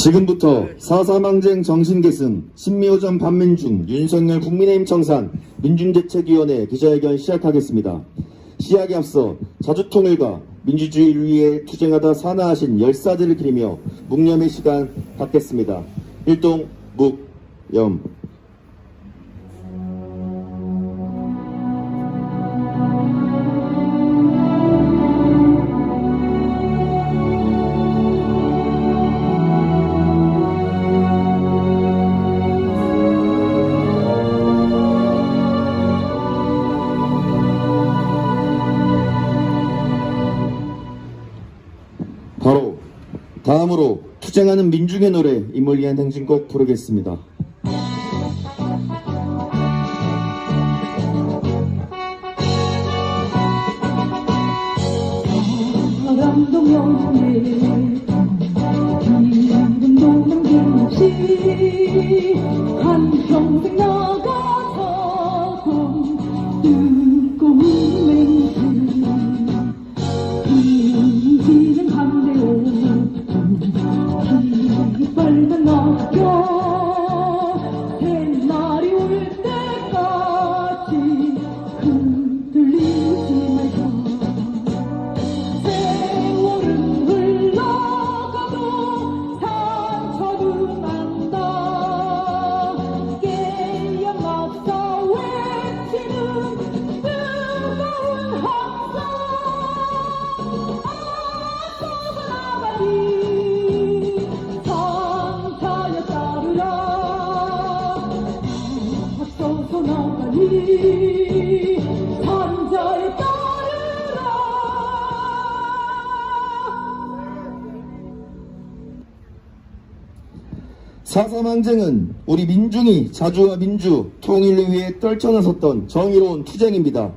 지금부터 4.3항쟁 정신계승, 신미호전 반민중, 윤석열 국민의힘 청산, 민중대책위원회 기자회견 시작하겠습니다. 시작에 앞서 자주통일과 민주주의를 위해 투쟁하다 산하하신 열사들을 기리며 묵념의 시간 갖겠습니다. 일동 묵념. 바로 다음으로 투쟁하는 민중의 노래 임을 위한 행진곡 부르겠습니다. 바람도 명예 이름도 남김없이 한평생 나가서 뜨거운 맹세 이지는 감대오 깃발만 넘겨 새날이 올 때까지 흔들리지 말자. 세월은 흘러가도 상처는 안다. 깨야 맞서 외치는 뜨거운 함성. 앞서서 나가리 성차여 따르라. 앞서서 나가리 산자에 따르라. 사삼항쟁은 우리 민중이 자주와 민주, 통일을 위해 떨쳐나섰던 정의로운 투쟁입니다.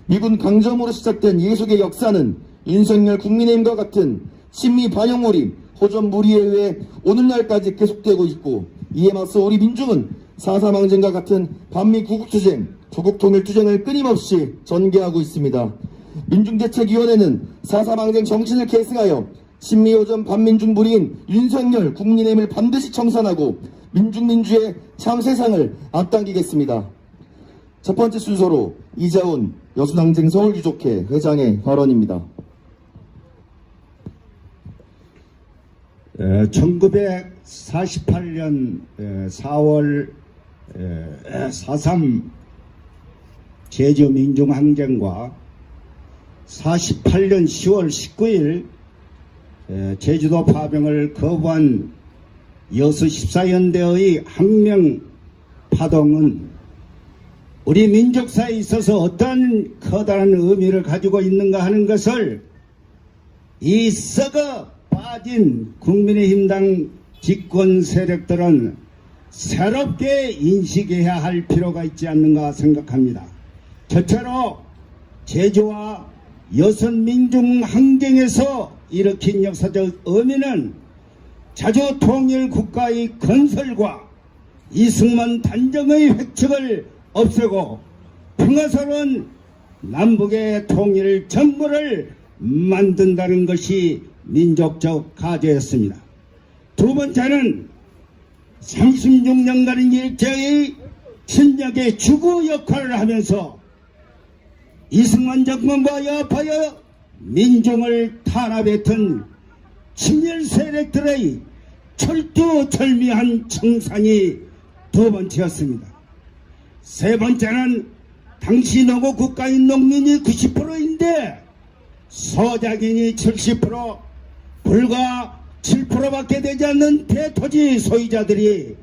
미군 강점으로 시작된 예속의 역사는 윤석열 국민의힘과 같은 친미 반영몰입, 호전 무리에 의해 오늘날까지 계속되고 있고, 이에 맞서 우리 민중은 4.3항쟁과 같은 반미 구국투쟁, 조국통일투쟁을 끊임없이 전개하고 있습니다. 민중대책위원회는 4.3항쟁 정신을 계승하여 친미호전 반민중 무리인 윤석열 국민의힘을 반드시 청산하고 민중민주의 참세상을 앞당기겠습니다. 첫 번째 순서로 이자훈 여순항쟁 서울유족회 회장의 발언입니다. 1948년 4월 4.3 제주민중항쟁과 48년 10월 19일 제주도 파병을 거부한 여수 14연대의 항명 파동은 우리 민족사에 있어서 어떤 커다란 의미를 가지고 있는가 하는 것을 이 썩어 빠진 국민의힘당 집권 세력들은 새롭게 인식해야 할 필요가 있지 않는가 생각합니다. 첫째로 제주와 여순 민중 항쟁에서 일으킨 역사적 의미는 자주 통일 국가의 건설과 이승만 단정의 획책을 없애고 평화스러운 남북의 통일 전부를 만든다는 것이 민족적 가제였습니다. 두 번째는 36년간의 일제의 침략의 주구 역할을 하면서 이승만 정권과 여파여 민중을 탄압했던 친일 세력들의 철두철미한 청산이 두 번째였습니다. 세 번째는 당시 노고 국가인 농민이 90%인데 소작인이 70%, 불과 7%밖에 되지 않는 대토지 소유자들이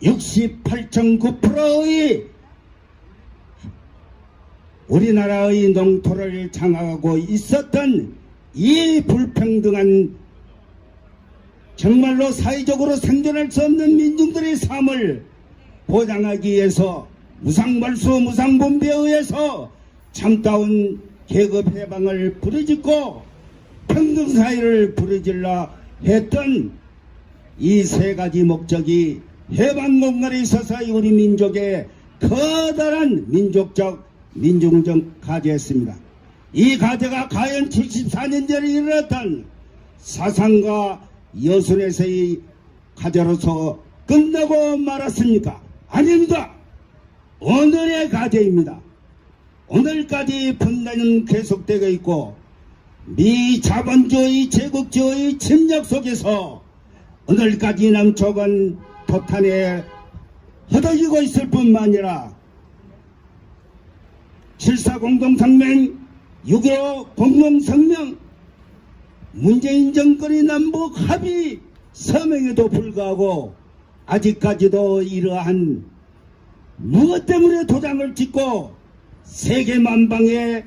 68.9%의 우리나라의 농토를 장악하고 있었던 이 불평등한 정말로 사회적으로 생존할 수 없는 민중들의 삶을 보장하기 위해서 무상벌수 무상분배에 의해서 참다운 계급 해방을 부르짖고 평등사회를 부르짖라 했던 이 세 가지 목적이 해방공간에 있어서 우리 민족의 커다란 민중적 가제였습니다. 이 가제가 과연 74년 전에 일어났던 사상과 여순에서의 가제로서 끝나고 말았습니까? 아닙니다. 오늘의 가제입니다. 오늘까지 분단은 계속되고 있고 미 자본주의 제국주의 침략 속에서 오늘까지 남쪽은 도탄에 흩어지고 있을 뿐만 아니라 7.4 공동성명, 6.15 공동성명, 문재인 정권의 남북 합의 서명에도 불구하고 아직까지도 이러한 무엇 때문에 도장을 찍고 세계 만방에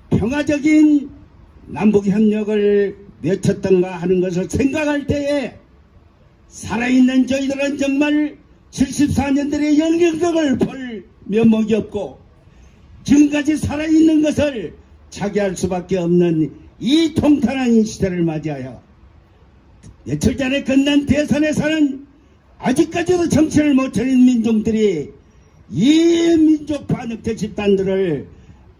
평화적인 남북협력을 맺혔던가 하는 것을 생각할 때에 살아있는 저희들은 정말 74년들의 열경력을 볼 면목이 없고 지금까지 살아있는 것을 차기할 수밖에 없는 이 통탄한 시대를 맞이하여 며칠 전에 끝난 대선에서는 아직까지도 정치를 못 차린 민중들이 이 민족 반역적 집단들을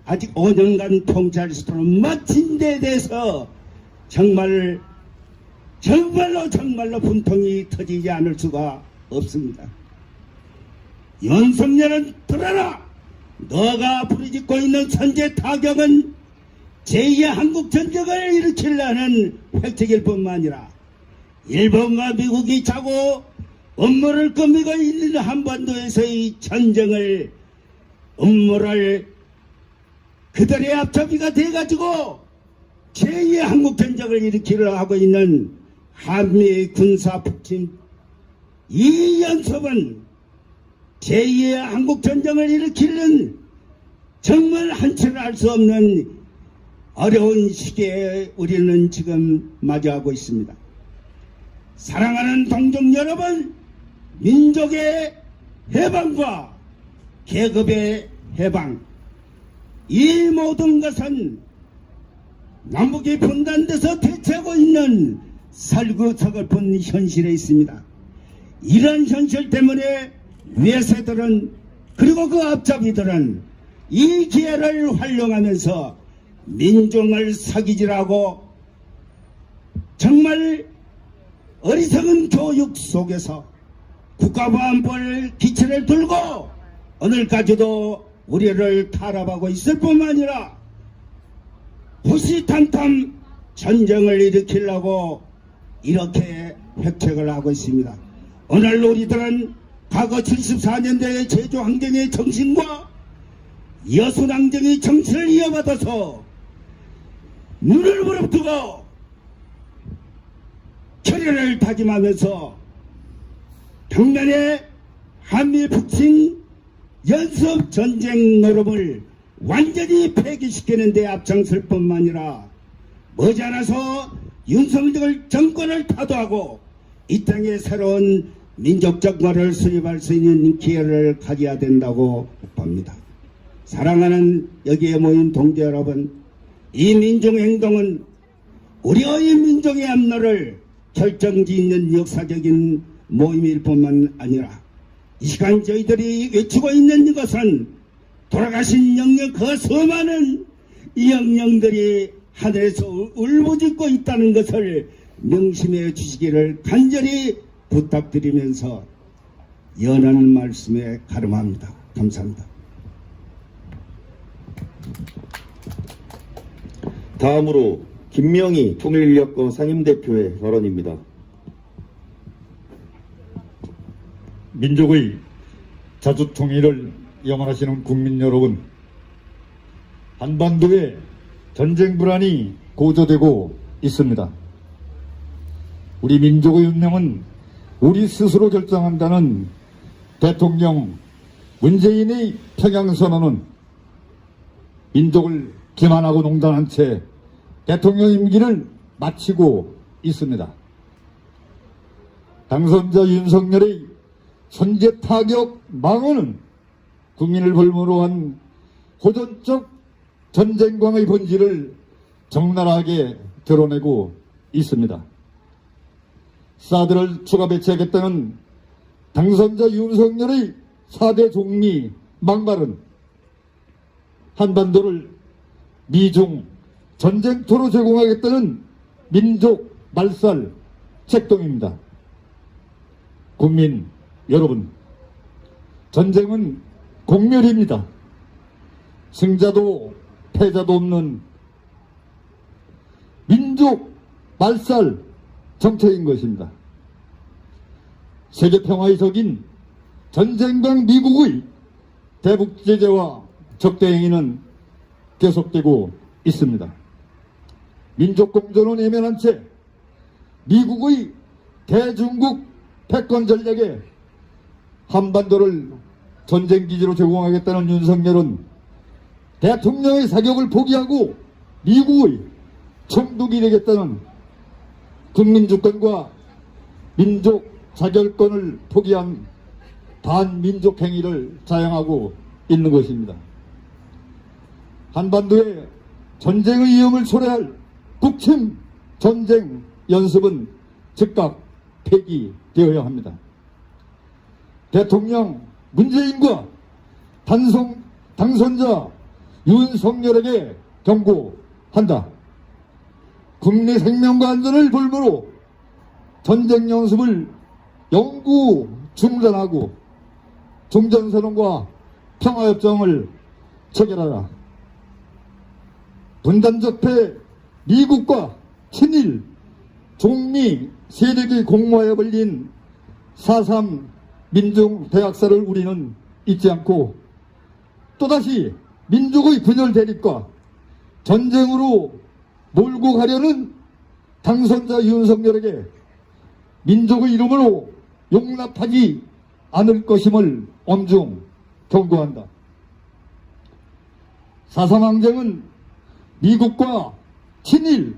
아직 5년간 통치할 수 있도록 마친 데 대해서 정말로 분통이 터지지 않을 수가 없습니다. 윤석열은 들어라! 너가 부르짖고 있는 선제 타격은 제2의 한국전쟁을 일으키려는 획책일 뿐만 아니라 일본과 미국이 자고 음모를 꾸미고 있는 한반도에서의 전쟁을 음모를 그들의 앞잡이가 돼가지고 제2의 한국전쟁을 일으키려 하고 있는 한미 군사폭침 이 연습은 제2의 한국전쟁을 일으키는 정말 한치를 알 수 없는 어려운 시기에 우리는 지금 맞이하고 있습니다. 사랑하는 동족 여러분, 민족의 해방과 계급의 해방, 이 모든 것은 남북이 분단돼서 대체하고 있는 서글픈 현실에 있습니다. 이런 현실 때문에 외세들은 그리고 그 앞잡이들은 이 기회를 활용하면서 민중을 사기질하고 정말 어리석은 교육 속에서 국가보안법을 기치를 들고 오늘까지도 우리를 탄압하고 있을 뿐만 아니라 호시탐탐 전쟁을 일으키려고 이렇게 획책을 하고 있습니다. 오늘 우리들은 과거 74년대의 제주항쟁의 정신과 여순항쟁의 정신을 이어받아서 눈을 부릅뜨고 결의를 다짐하면서 당면의 한미 북침 연습 전쟁 노름을 완전히 폐기시키는 데 앞장설 뿐만 아니라 머지않아서 윤석열 정권을 타도하고 이 땅에 새로운 민족 정권을 수립할 수 있는 기회를 가져야 된다고 봅니다. 사랑하는 여기에 모인 동지 여러분, 이 민중행동은 우리의 민족의 앞날을 결정짓는 역사적인 모임일 뿐만 아니라 이 시간 저희들이 외치고 있는 것은 돌아가신 영령 그 수많은 영령들이 하늘에서 울부짖고 있다는 것을 명심해 주시기를 간절히 부탁드리면서 연하는 말씀에 가름합니다. 감사합니다. 다음으로 김명희 통일인력거 상임대표의 발언입니다. 민족의 자주통일을 염원하시는 국민 여러분, 한반도에 전쟁 불안이 고조되고 있습니다. 우리 민족의 운명은 우리 스스로 결정한다는 대통령 문재인의 평양선언은 민족을 기만하고 농단한 채 대통령 임기를 마치고 있습니다. 당선자 윤석열의 선제 타격 망언은 국민을 볼모로 한 호전적 전쟁광의 본질을 적나라하게 드러내고 있습니다. 사드를 추가 배치하겠다는 당선자 윤석열의 4대 종미 막말은 한반도를 미중 전쟁터로 제공하겠다는 민족 말살 책동입니다. 국민 여러분, 전쟁은 공멸입니다. 승자도 패자도 없는 민족 말살 정책인 것입니다. 세계평화의 적인 전쟁강 미국의 대북 제재와 적대 행위는 계속되고 있습니다. 민족 공존은 외면한 채 미국의 대중국 패권 전략에 한반도를 전쟁기지로 제공하겠다는 윤석열은 대통령의 사격을 포기하고 미국의 총독이 되겠다는 국민주권과 민족 자결권을 포기한 반민족 행위를 자행하고 있는 것입니다. 한반도에 전쟁의 위험을 초래할 북침 전쟁 연습은 즉각 폐기되어야 합니다. 대통령 문재인과 당선자 윤석열에게 경고한다. 국내 생명과 안전을 볼모로 전쟁 연습을 영구 중단하고 종전선언과 평화협정을 체결하라. 분단적폐 미국과 친일 종미 세력의 공모하여 벌린 4.3 민중대학살을 우리는 잊지 않고 또다시 민족의 분열 대립과 전쟁으로 몰고 가려는 당선자 윤석열에게 민족의 이름으로 용납하지 않을 것임을 엄중 경고한다. 4.3 항쟁은 미국과 친일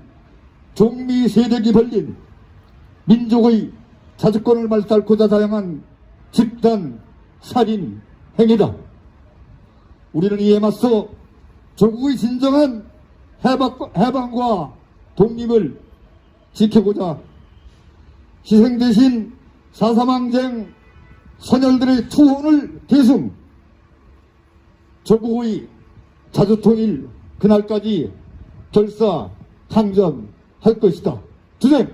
종미 세력이 벌린 민족의 자주권을 말살고자 자행한 집단 살인 행위다. 우리는 이에 맞서 조국의 진정한 해방과 독립을 지키고자 희생 대신 4.3 항쟁 선열들의 투혼을 계승, 조국의 자주통일 그날까지 결사 항전할 것이다. 주님.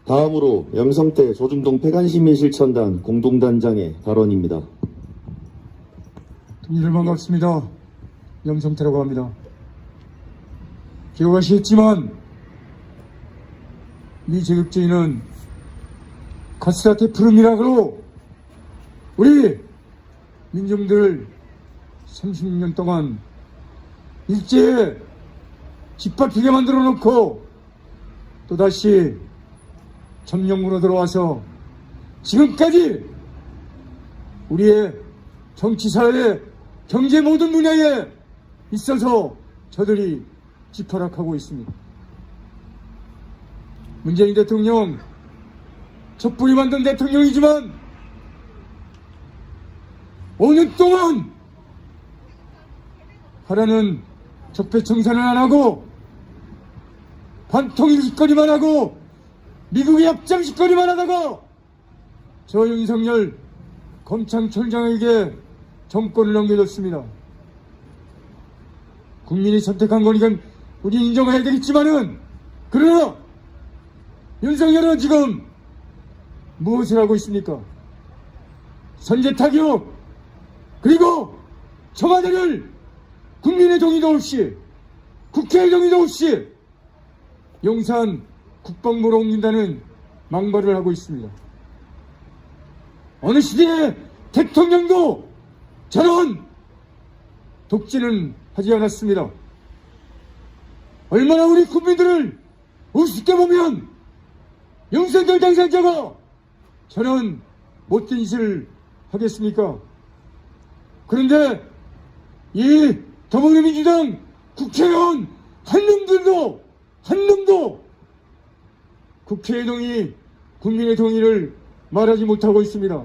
다음으로 영성태 조중동 폐간시민실천단 공동단장의 발언입니다. 동지들 반갑습니다. 영성태라고 합니다. 기억하시겠지만 이 제국주의는 가스라테 푸름이라고 우리 민중들을 36년 동안 일제에 짓밟히게 만들어 놓고 또다시 점령으로 들어와서 지금까지 우리의 정치, 사회, 경제 모든 분야에 있어서 저들이 집활락하고 있습니다. 문재인 대통령 촛불이 만든 대통령이지만 5년 동안 하라는 적폐청산을 안 하고 반통일 짓거리만 하고 미국의 합장 짓거리만 하다가 저 윤석열 검찰총장에게 정권을 넘겨줬습니다. 국민이 선택한 거니까 우리 인정해야 되겠지만은 그러나 윤석열은 지금 무엇을 하고 있습니까? 선제 타격 그리고 청와대를 국민의 동의도 없이 국회의 동의도 없이 용산 국방부로 옮긴다는 망발을 하고 있습니다. 어느 시대에 대통령도 저런 독재는 하지 않았습니다. 얼마나 우리 국민들을 우습게 보면 윤석열 당선자가 저런 못된 짓을 하겠습니까? 그런데 이 더불어민주당 국회의원 한 놈도 국회의 동의, 국민의 동의를 말하지 못하고 있습니다.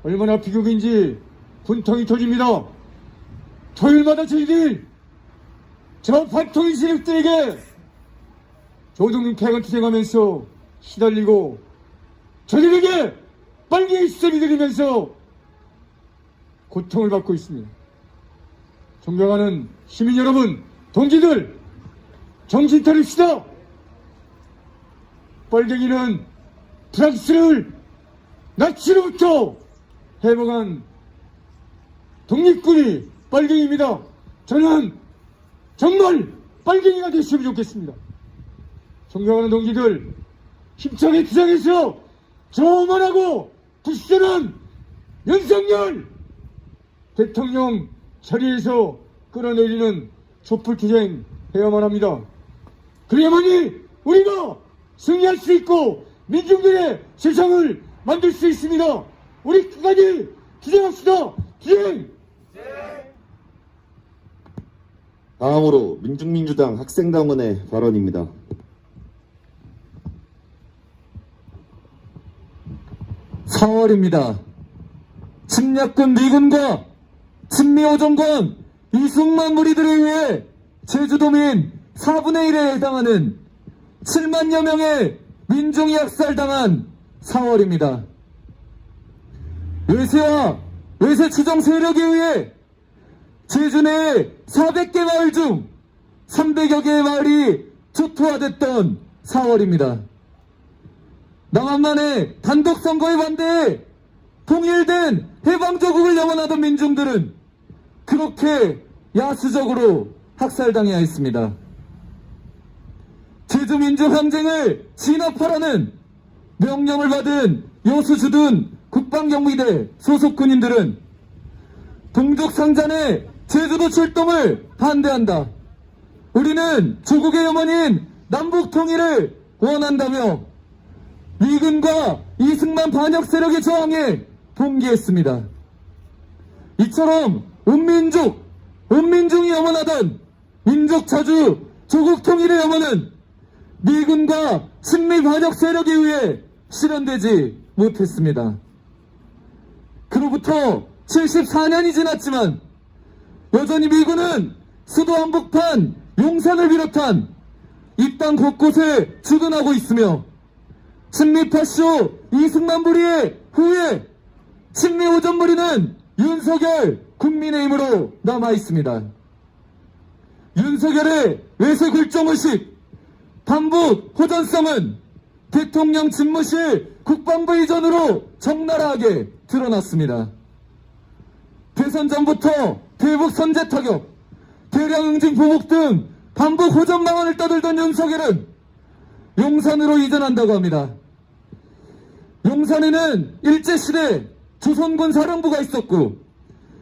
얼마나 비극인지 분통이 터집니다. 토요일마다 저희들 저 반통일 세력들에게 조동민 폐간 투쟁하면서 시달리고 저들에게 빨갱이 시설이 들이면서 고통을 받고 있습니다. 존경하는 시민 여러분, 동지들, 정신 차립시다. 빨갱이는 프랑스를 나치로부터 해방한 독립군이 빨갱이입니다. 저는 정말 빨갱이가 되시면 좋겠습니다. 존경하는 동지들, 힘차게 투쟁해서 저만하고 부시전한 윤석열 대통령 자리에서 끌어내리는 촛불투쟁 해야만 합니다. 그래야만이 우리가 승리할 수 있고 민중들의 세상을 만들 수 있습니다. 우리 끝까지 투쟁합시다. 투쟁! 다음으로 민중민주당 학생당원의 발언입니다. (4월입니다) 침략군 미군과 친미오정권 이승만 무리들에 의해 제주도민 4분의 1에 해당하는 7만여 명의 민중이 학살당한 4월입니다. 외세와 외세 추종 세력에 의해 제주 내 400개 마을 중 300여 개의 마을이 초토화됐던 4월입니다. 남한만의 단독 선거에 반대해 통일된 해방조국을 염원하던 민중들은 그렇게 야수적으로 학살당해야 했습니다. 제주 민중항쟁을 진압하라는 명령을 받은 요수주둔 국방경비대 소속 군인들은 동족상잔의 제주도 출동을 반대한다. 우리는 조국의 염원인 남북통일을 원한다며 미군과 이승만 반역 세력에 저항해 봉기했습니다. 이처럼 온민중이 염원하던 민족자주 조국 통일의 염원은 미군과 친미 반역 세력에 의해 실현되지 못했습니다. 그로부터 74년이 지났지만 여전히 미군은 수도 한복판 용산을 비롯한 이 땅 곳곳에 주둔하고 있으며 친미 파쇼 이승만 무리의 후에 친미 오전 무리는 윤석열 국민의힘으로 남아있습니다. 윤석열의 외세 굴종의식, 반북 호전성은 대통령 집무실 국방부 이전으로 적나라하게 드러났습니다. 대선 전부터 대북 선제 타격, 대량 응징 보복 등 반북 호전 방안을 떠들던 윤석열은 용산으로 이전한다고 합니다. 용산에는 일제시대 조선군 사령부가 있었고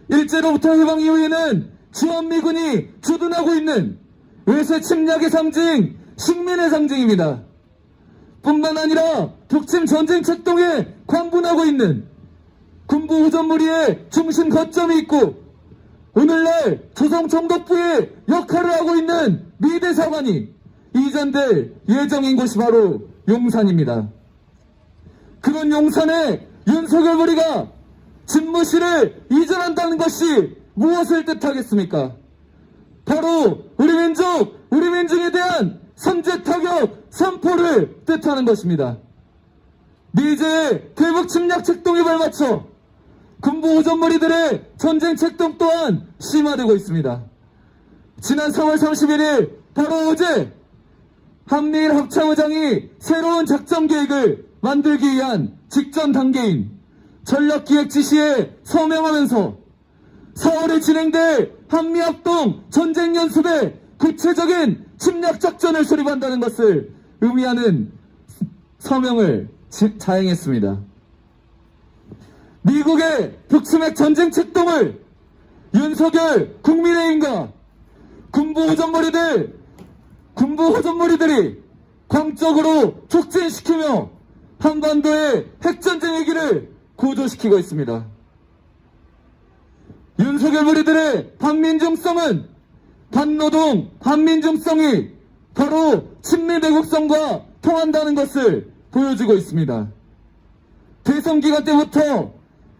일제로부터 해방 이후에는 주한미군이 주둔하고 있는 외세 침략의 상징, 식민의 상징입니다. 뿐만 아니라 북침 전쟁 책동에 광분하고 있는 군부 후전무리의 중심 거점이 있고 오늘날 조선총독부의 역할을 하고 있는 미대사관이 이전될 예정인 곳이 바로 용산입니다. 그런 용산에 윤석열 무리가 집무실을 이전한다는 것이 무엇을 뜻하겠습니까? 바로 우리 민족, 우리 민중에 대한 선제 타격 선포를 뜻하는 것입니다. 미제의 대북 침략 책동에 발맞춰 군부 호전무리들의 전쟁 책동 또한 심화되고 있습니다. 지난 3월 31일 바로 어제 한미일 합참의장이 새로운 작전 계획을 만들기 위한 직전 단계인 전략기획 지시에 서명하면서 4월에 진행될 한미합동 전쟁연습에 구체적인 침략작전을 수립한다는 것을 의미하는 서명을 자행했습니다. 미국의 북침핵 전쟁 책동을 윤석열 국민의힘과 군부 호전무리들이 광적으로 촉진시키며 한반도의 핵전쟁 위기를 고조시키고 있습니다. 윤석열 무리들의 반민중성은 반노동, 반민중성이 바로 친미 매국성과 통한다는 것을 보여주고 있습니다. 대선 기간 때부터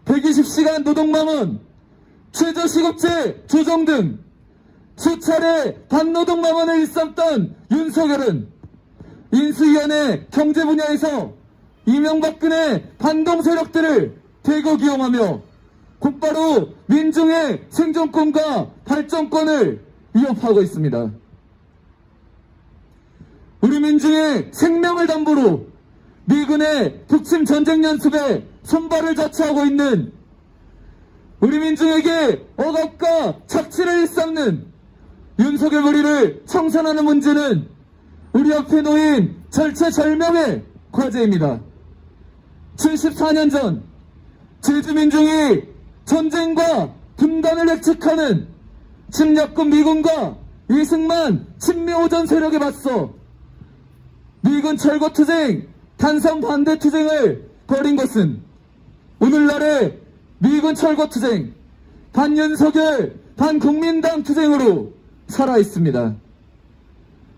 120시간 노동망언, 최저시급제 조정 등 수차례 반노동망언을 일삼던 윤석열은 인수위원회 경제 분야에서 이명박근혜 반동 세력들을 대거 기용하며 곧바로 민중의 생존권과 발전권을 위협하고 있습니다. 우리 민중의 생명을 담보로 미군의 북침 전쟁 연습에 손발을 자처하고 있는 우리 민중에게 억압과 착취를 일삼는 윤석열 무리를 청산하는 문제는 우리 앞에 놓인 절체절명의 과제입니다. 74년 전 제주 민중이 전쟁과 분단을 예측하는 침략군 미군과 이승만 친미오전 세력에 맞서 미군 철거투쟁, 단선 반대투쟁을 벌인 것은 오늘날의 미군 철거투쟁, 반윤석열, 반국민당 투쟁으로 살아있습니다.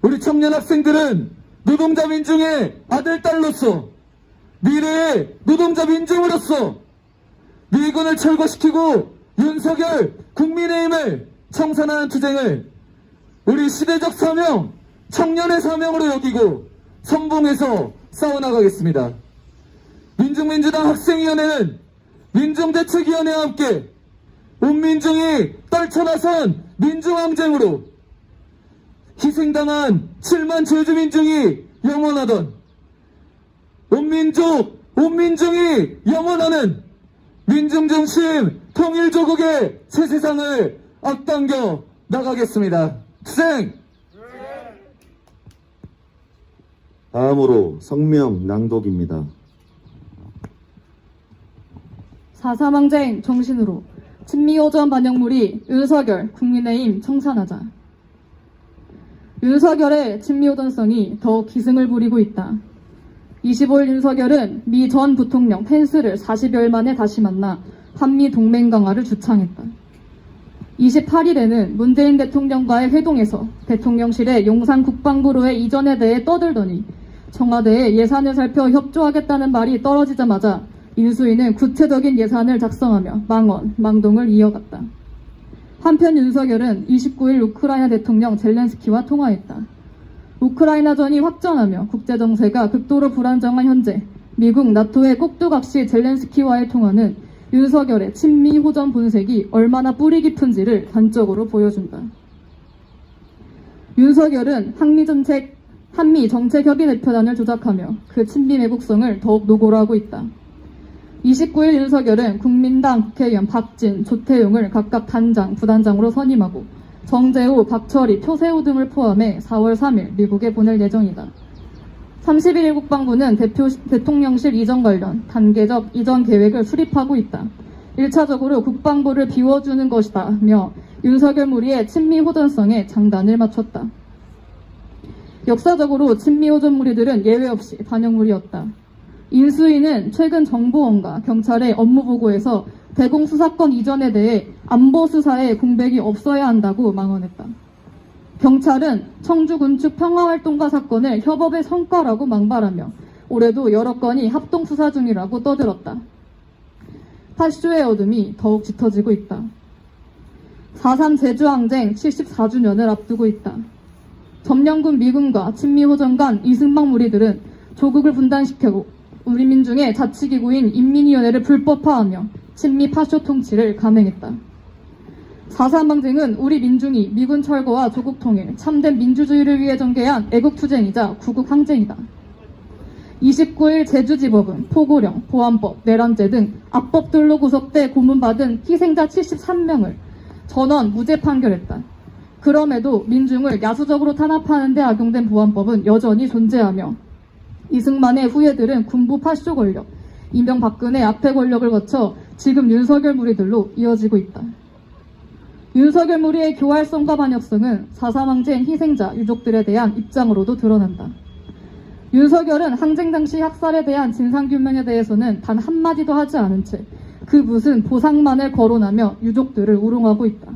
우리 청년 학생들은 노동자 민중의 아들, 딸로서 미래의 노동자 민중으로서 미군을 철거시키고 윤석열, 국민의힘을 청산하는 투쟁을 우리 시대적 사명, 청년의 사명으로 여기고 선봉해서 싸워나가겠습니다. 민중민주당 학생위원회는 민중대책위원회와 함께 온 민중이 떨쳐나선 민중항쟁으로 희생당한 7만 제주민중이 영원하던 온 민중이 영원하는 민중중심 통일조국의 새 세상을 앞당겨 나가겠습니다. 투쟁! 다음으로 성명 낭독입니다. 4.3 항쟁 정신으로 친미오전 반영물이 윤석열, 국민의힘 청산하자. 윤석열의 친미오전성이 더욱 기승을 부리고 있다. 25일 윤석열은 미 전 부통령 펜스를 40여일 만에 다시 만나 한미 동맹 강화를 주창했다. 28일에는 문재인 대통령과의 회동에서 대통령실의 용산 국방부로의 이전에 대해 떠들더니 청와대에 예산을 살펴 협조하겠다는 말이 떨어지자마자 인수위는 구체적인 예산을 작성하며 망동을 이어갔다. 한편 윤석열은 29일 우크라이나 대통령 젤렌스키와 통화했다. 우크라이나전이 확전하며 국제정세가 극도로 불안정한 현재 미국 나토의 꼭두각시 젤렌스키와의 통화는 윤석열의 친미 호전 본색이 얼마나 뿌리 깊은지를 단적으로 보여준다. 윤석열은 한미 정책협의 대표단을 조작하며 그 친미 매국성을 더욱 노골화하고 있다. 29일 윤석열은 국민당 국회의원 박진, 조태용을 각각 단장, 부단장으로 선임하고 정재호, 박철희, 표세호 등을 포함해 4월 3일 미국에 보낼 예정이다. 31일 국방부는 대통령실 이전 관련 단계적 이전 계획을 수립하고 있다. 1차적으로 국방부를 비워주는 것이다며 윤석열 무리의 친미 호전성에 장단을 맞췄다. 역사적으로 친미 호전 무리들은 예외 없이 반영무리였다. 인수위는 최근 정보원과 경찰의 업무 보고에서 대공수사권 이전에 대해 안보수사에 공백이 없어야 한다고 망언했다. 경찰은 청주 군축 평화활동가 사건을 협업의 성과라고 망발하며 올해도 여러 건이 합동수사 중이라고 떠들었다. 8조의 어둠이 더욱 짙어지고 있다. 4.3 제주항쟁 74주년을 앞두고 있다. 점령군 미군과 친미호전 간 이승만 무리들은 조국을 분단시키고 우리 민중의 자치기구인 인민위원회를 불법화하며 친미 파쇼 통치를 감행했다. 4.3 항쟁은 우리 민중이 미군 철거와 조국 통일, 참된 민주주의를 위해 전개한 애국투쟁이자 구국항쟁이다. 29일 제주지법은 포고령, 보안법, 내란죄 등 악법들로 구속돼 고문받은 희생자 73명을 전원 무죄 판결했다. 그럼에도 민중을 야수적으로 탄압하는 데 악용된 보안법은 여전히 존재하며 이승만의 후예들은 군부 파쇼 권력, 이명박근혜 앞에 권력을 거쳐 지금 윤석열 무리들로 이어지고 있다. 윤석열 무리의 교활성과 반역성은 4.3 항쟁 희생자, 유족들에 대한 입장으로도 드러난다. 윤석열은 항쟁 당시 학살에 대한 진상규명에 대해서는 단 한마디도 하지 않은 채 그 무슨 보상만을 거론하며 유족들을 우롱하고 있다.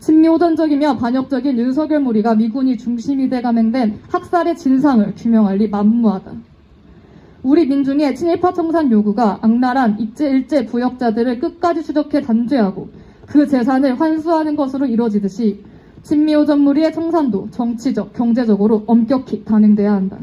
친미호전적이며 반역적인 윤석열 무리가 미군이 중심이 돼 감행된 학살의 진상을 규명할 리 만무하다. 우리 민중의 친일파 청산 요구가 악랄한 일제 부역자들을 끝까지 추적해 단죄하고 그 재산을 환수하는 것으로 이루어지듯이 친미호전 무리의 청산도 정치적, 경제적으로 엄격히 단행돼야 한다.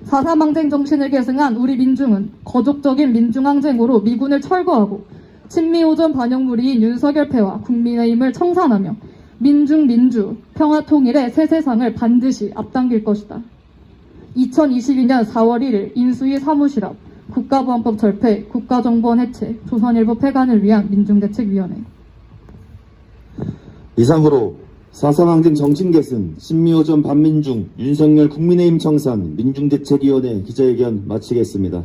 4.3 항쟁 정신을 계승한 우리 민중은 거족적인 민중항쟁으로 미군을 철거하고 친미호전 반영무리인 윤석열패와 국민의힘을 청산하며 민주, 평화통일의 새 세상을 반드시 앞당길 것이다. 2022년 4월 1일 인수위 사무실 앞 국가보안법 절폐, 국가정보원 해체, 조선일보 폐간을 위한 민중대책위원회. 이상으로 4.3 항쟁 정신계승, 신미호전 반민중, 윤석열 국민의힘 청산, 민중대책위원회 기자회견 마치겠습니다.